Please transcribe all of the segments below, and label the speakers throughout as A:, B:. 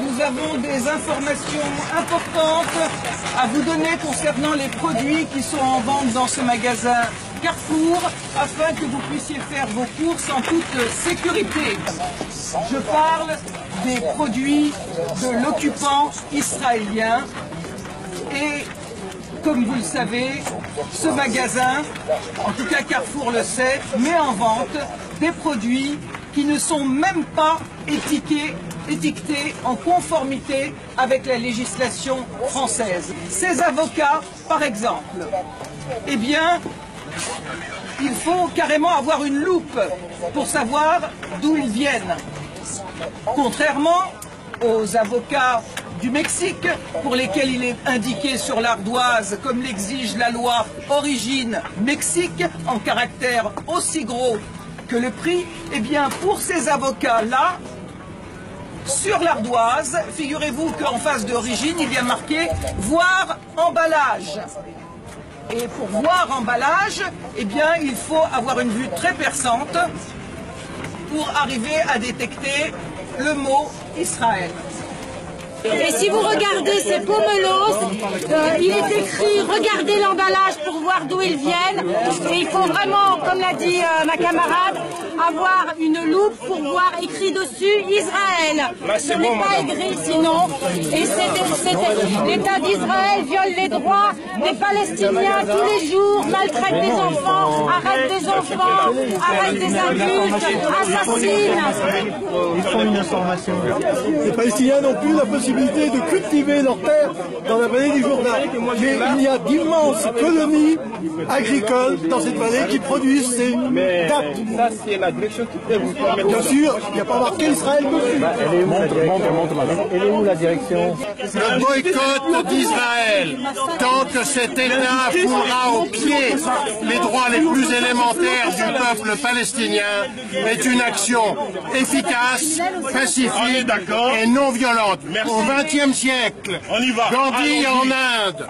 A: nous avons des informations importantes à vous donner concernant les produits qui sont en vente dans ce magasin Carrefour, afin que vous puissiez faire vos courses en toute sécurité. Je parle des produits de l'occupant israélien et, comme vous le savez, ce magasin, en tout cas Carrefour le sait, met en vente des produits qui ne sont même pas étiquetés en conformité avec la législation française. Ces avocats, par exemple, eh bien, il faut carrément avoir une loupe pour savoir d'où ils viennent. Contrairement aux avocats du Mexique, pour lesquels il est indiqué sur l'ardoise, comme l'exige la loi Origine Mexique, en caractère aussi gros que le prix, eh bien pour ces avocats-là, sur l'ardoise, figurez-vous qu'en face d'origine, il y a marqué « Voir emballage ». Et pour voir emballage, eh bien, il faut avoir une vue très perçante pour arriver à détecter le mot Israël.
B: Et si vous regardez ces pomelos, il est écrit « Regardez l'emballage pour voir d'où ils viennent ». Et il faut vraiment, comme l'a dit ma camarade, avoir une loupe pour voir écrit dessus « Israël ». Ce n'est pas écrit sinon. Et l'État d'Israël viole les droits des Palestiniens tous les jours, maltraite des enfants, arrête des enfants, arrête des adultes, assassine.
C: Ils font une information. Les Palestiniens n'ont plus la possibilité de cultiver leur terre dans la vallée du Jourdain. Mais il y a d'immenses colonies agricoles dans cette vallée qui produisent ces dates.
D: Ça, c'est la direction qui peut vous permettre.
C: Bien sûr, il n'y a pas marqué Israël dessus.
D: Elle est où la direction?
E: Le boycott d'Israël, tant que cet État foulera au pied les droits les plus élémentaires du peuple palestinien, est une action efficace, pacifique et non violente. Au XXe siècle, Gandhi en Inde,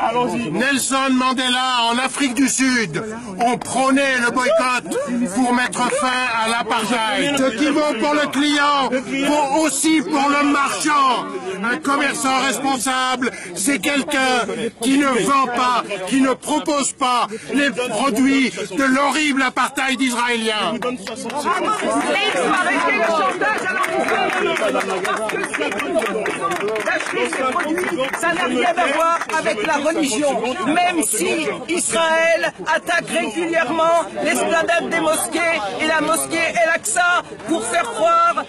E: Nelson Mandela en Afrique du Sud ont prôné le boycott pour mettre fin à l'apartheid. Ce qui vaut pour le client vaut aussi pour le marchand. Un commerçant responsable, c'est quelqu'un qui ne vend pas, qui ne propose pas les produits de l'horrible apartheid israélien.
A: Arrêtez le chantage à d'acheter ces produits, ça n'a rien à voir avec la religion. Même si Israël attaque régulièrement l'esplanade des mosquées et la mosquée El-Aqsa pour faire croire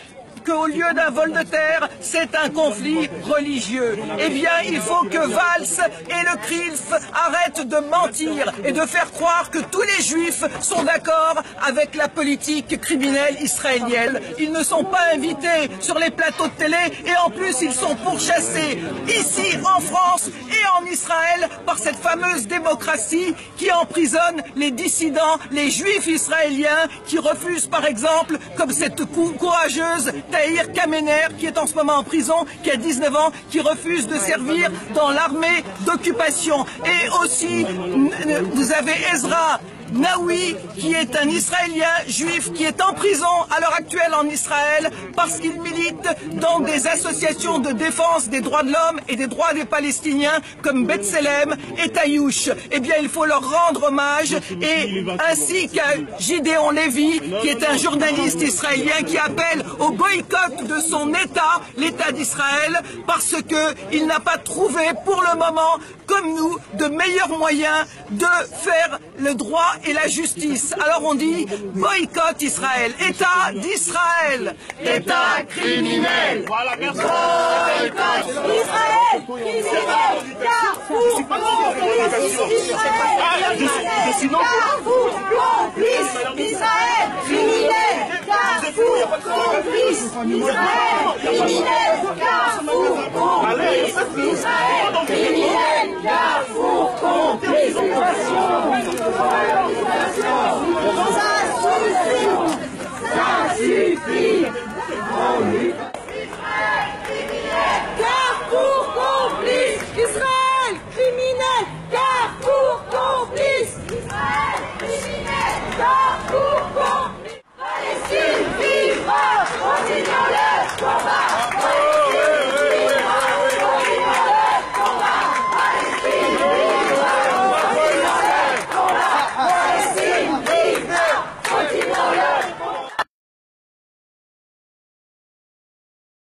A: qu'au lieu d'un vol de terre, c'est un conflit religieux. Eh bien, il faut que Valls et le CRILF arrêtent de mentir et de faire croire que tous les juifs sont d'accord avec la politique criminelle israélienne. Ils ne sont pas invités sur les plateaux de télé et en plus, ils sont pourchassés ici en France et en Israël par cette fameuse démocratie qui emprisonne les dissidents, les juifs israéliens qui refusent par exemple, comme cette courageuse Tahir Kamener, qui est en ce moment en prison, qui a 19 ans, qui refuse de servir dans l'armée d'occupation. Et aussi, vous avez Ezra Naoui, qui est un Israélien juif qui est en prison à l'heure actuelle en Israël parce qu'il milite dans des associations de défense des droits de l'homme et des droits des Palestiniens comme B'Tselem et Taïouch. Eh bien, il faut leur rendre hommage, et ainsi qu'à Gideon Lévy, qui est un journaliste israélien qui appelle au boycott de son État, l'État d'Israël, parce qu'il n'a pas trouvé pour le moment, comme nous, de meilleurs moyens de faire le droit et la justice. Alors on dit boycott Israël, État d'Israël, État criminel.
D: Voilà, merci.
B: Boycott Israël, criminel, Carrefour, complice d'Israël, criminel, Carrefour, complice d'Israël, criminel,